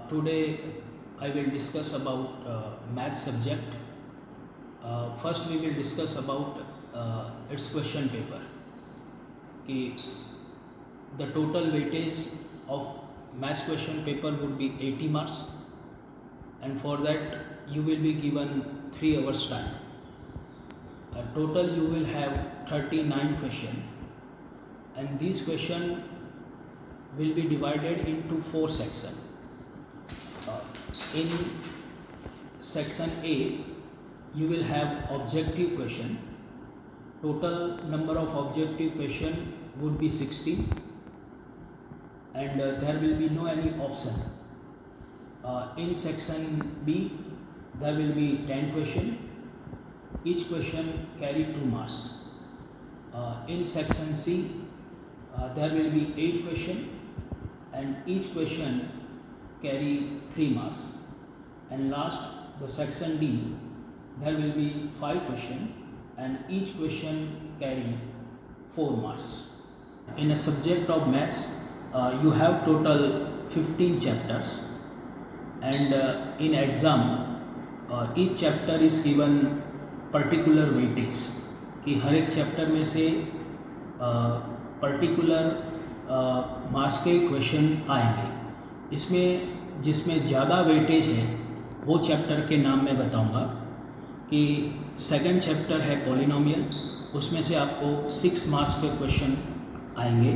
Today I will discuss about math subject. First we will discuss about its question paper. कि the total weightage of math question paper would be 80 marks, and for that you will be given 3 hours time. Total you will have 39 question, and these question will be divided into 4 sections. In section A you will have objective question. Total number of objective question would be 60, and there will be no any option. In section B there will be 10 question. Each question carry 2 marks. In section C there will be 8 question, and each question carry 3 marks. And last, the section D, there will be 5 question, and each question carry 4 marks. In a subject of maths, you have total 15 chapters, and in exam, each chapter is given particular weightage कि हर एक chapter में से particular marks के question आएंगे. इसमें जिसमें ज़्यादा weightage है वो चैप्टर के नाम मैं बताऊंगा. कि सेकंड चैप्टर है पॉलिनोमियल, उसमें से आपको 6 मार्क्स के क्वेश्चन आएंगे.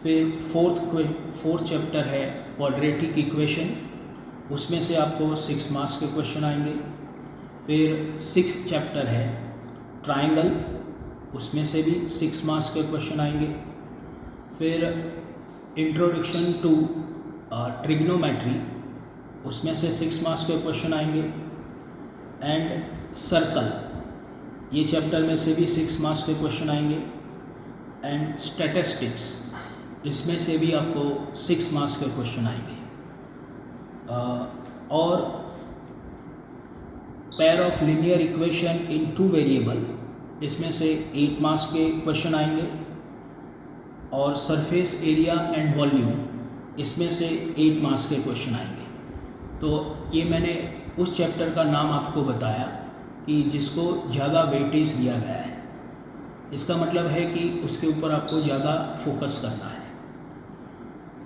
फिर फोर्थ चैप्टर है क्वाड्रेटिक इक्वेशन, उसमें से आपको 6 मार्क्स के क्वेश्चन आएंगे. फिर 6th चैप्टर है ट्राइंगल, उसमें से भी 6 मार्क्स के क्वेश्चन आएंगे. फिर इंट्रोडक्शन टू ट्रिग्नोमेट्री, उसमें से 6 मार्क्स के क्वेश्चन आएंगे. एंड सर्कल, ये चैप्टर में से भी 6 मार्क्स के क्वेश्चन आएंगे. एंड स्टैटिस्टिक्स, इसमें से भी आपको 6 मार्क्स के क्वेश्चन आएंगे. और pair of linear equation in 2 variable, इसमें से 8 मार्क्स के क्वेश्चन आएंगे. और सरफेस एरिया एंड वॉल्यूम, इसमें से 8 मार्क्स के क्वेश्चन आएंगे. तो ये मैंने उस चैप्टर का नाम आपको बताया कि जिसको ज़्यादा वेटेज दिया गया है. इसका मतलब है कि उसके ऊपर आपको ज़्यादा फोकस करना है.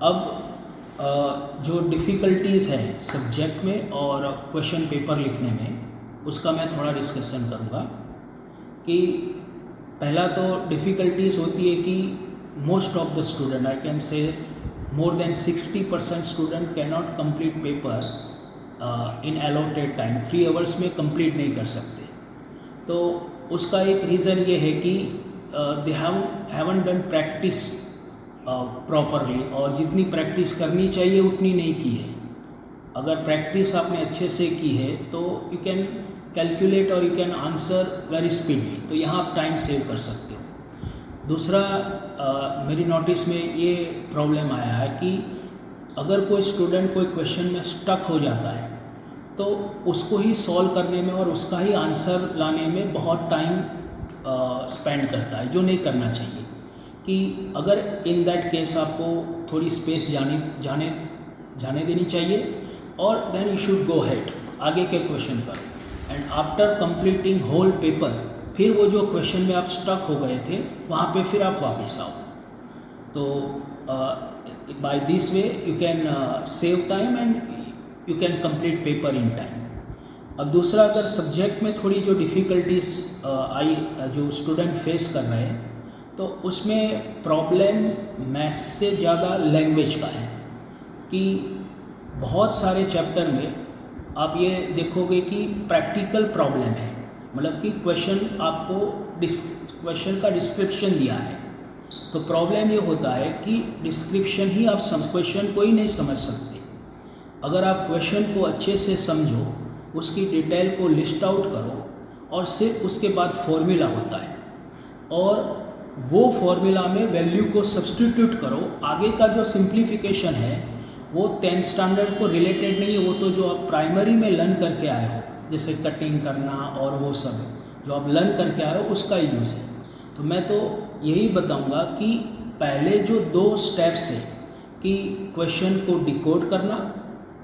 अब जो डिफ़िकल्टीज़ हैं सब्जेक्ट में और क्वेश्चन पेपर लिखने में, उसका मैं थोड़ा डिस्कशन करूँगा. कि पहला तो डिफ़िकल्टीज़ होती है कि most of the student, I can say more than 60% student cannot complete paper in allotted time. 3 hours में complete नहीं कर सकते. तो उसका एक रीज़न ये है कि they haven't done practice properly, और जितनी प्रैक्टिस करनी चाहिए उतनी नहीं की है. अगर प्रैक्टिस आपने अच्छे से की है तो you can calculate और you can answer very speedily. तो यहाँ आप टाइम सेव कर सकते हो. दूसरा, मेरी नोटिस में ये प्रॉब्लम आया है कि अगर कोई स्टूडेंट कोई क्वेश्चन में स्टक हो जाता है तो उसको ही सॉल्व करने में और उसका ही आंसर लाने में बहुत टाइम स्पेंड करता है, जो नहीं करना चाहिए. कि अगर इन दैट केस आपको थोड़ी स्पेस जाने देनी चाहिए, और then you should go ahead आगे के क्वेश्चन पर. And after completing whole paper, फिर वो जो क्वेश्चन में आप स्टक हो गए थे वहाँ पे फिर आप वापस आओ. तो by this way you can save time and you can complete paper in time. अब दूसरा, अगर सब्जेक्ट में थोड़ी जो डिफ़िकल्टीज आई जो स्टूडेंट फेस कर रहे हैं, तो उसमें प्रॉब्लम मैथ्स से ज़्यादा लैंग्वेज का है. कि बहुत सारे चैप्टर में आप ये देखोगे कि प्रैक्टिकल प्रॉब्लम है. मतलब कि क्वेश्चन आपको क्वेश्चन का डिस्क्रिप्शन दिया है, तो प्रॉब्लम ये होता है कि डिस्क्रिप्शन ही आप क्वेश्चन को ही नहीं समझ सकते. अगर आप क्वेश्चन को अच्छे से समझो, उसकी डिटेल को लिस्ट आउट करो, और सिर्फ उसके बाद फॉर्मूला होता है, और वो फॉर्मूला में वैल्यू को सब्स्टिट्यूट करो. आगे का जो सिंप्लीफिकेशन है वो 10th स्टैंडर्ड को रिलेटेड नहीं है, वो तो जो आप प्राइमरी में लर्न करके आए हो, जैसे कटिंग करना और वो सब जो आप लर्न करके आए हो उसका यूज़ है. तो मैं तो यही बताऊंगा कि पहले जो 2 स्टेप्स है कि क्वेश्चन को डिकोड करना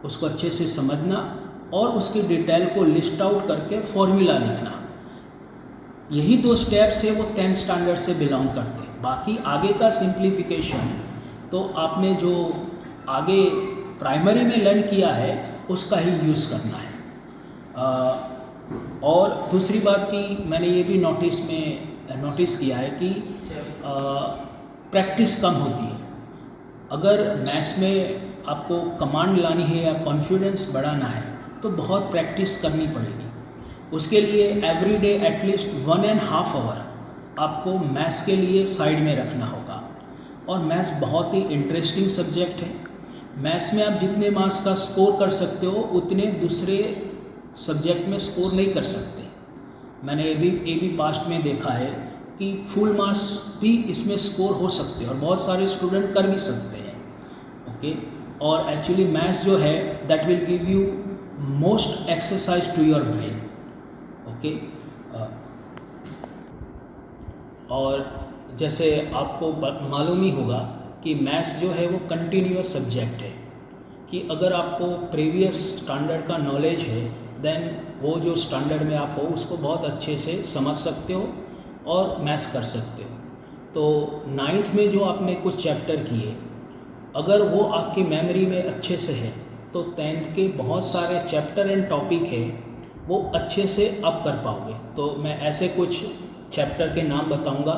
उसको अच्छे से समझना और उसकी डिटेल को लिस्ट आउट करके फॉर्मूला लिखना। यही 2 स्टेप्स है वो 10th स्टैंडर्ड से बिलोंग करते हैं। बाकी आगे का सिंप्लीफिकेशन तो आपने जो आगे प्राइमरी में लर्न किया है उसका ही यूज़ करना है। और दूसरी बात कि मैंने ये भी नोटिस किया है कि प्रैक्टिस कम होती है। अगर मैथ्स में आपको कमांड लानी है या कॉन्फिडेंस बढ़ाना है तो बहुत प्रैक्टिस करनी पड़ेगी। उसके लिए एवरी डे एटलीस्ट 1.5 आवर आपको मैथ्स के लिए साइड में रखना होगा। और मैथ्स बहुत ही इंटरेस्टिंग सब्जेक्ट है। मैथ्स में आप जितने मार्क्स का स्कोर कर सकते हो उतने दूसरे सब्जेक्ट में स्कोर नहीं कर सकते। मैंने ये भी पास्ट में देखा है कि फुल मार्क्स भी इसमें स्कोर हो सकते हैं और बहुत सारे स्टूडेंट कर भी सकते हैं। ओके, और एक्चुअली मैथ्स जो है that will give you most exercise to your brain. Okay, और जैसे आपको मालूम ही होगा कि मैथ्स जो है वो कंटिन्यूअस सब्जेक्ट है, कि अगर आपको प्रीवियस स्टैंडर्ड का नॉलेज है देन वो जो स्टैंडर्ड में आप हो उसको बहुत अच्छे से समझ सकते हो और मैथ्स कर सकते हो। तो 9th में जो आपने कुछ चैप्टर किए अगर वो आपकी मेमोरी में अच्छे से है तो 10th के बहुत सारे चैप्टर एंड टॉपिक है वो अच्छे से अप कर पाओगे। तो मैं ऐसे कुछ चैप्टर के नाम बताऊंगा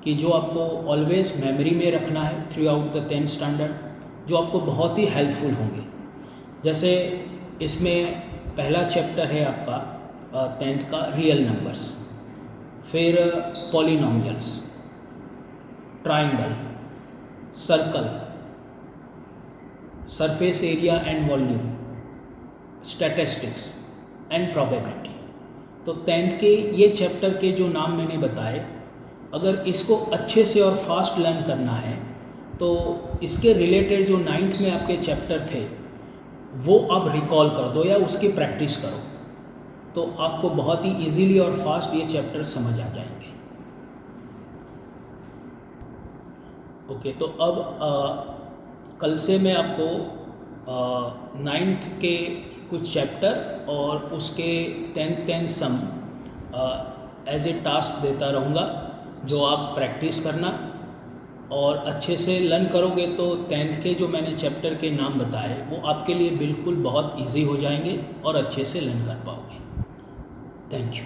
कि जो आपको ऑलवेज मेमोरी में रखना है through out the 10th standard, जो आपको बहुत ही हेल्पफुल होंगे। जैसे इसमें पहला चैप्टर है आपका 10th का रियल नंबर्स, फिर polynomials, triangle, circle, surface area and volume, statistics and probability. तो 10th के ये चैप्टर के जो नाम मैंने बताए, अगर इसको अच्छे से और फास्ट लर्न करना है तो इसके रिलेटेड जो 9th में आपके चैप्टर थे वो आप रिकॉल कर दो या उसकी प्रैक्टिस करो, तो आपको बहुत ही इजीली और फास्ट ये चैप्टर समझ आ जाएंगे। ओके, तो अब कल से मैं आपको 9th के कुछ चैप्टर और उसके 10th some as a task देता रहूँगा, जो आप प्रैक्टिस करना और अच्छे से लर्न करोगे तो 10th के जो मैंने चैप्टर के नाम बताए वो आपके लिए बिल्कुल बहुत इजी हो जाएंगे और अच्छे से लर्न कर पाओगे। Thank you.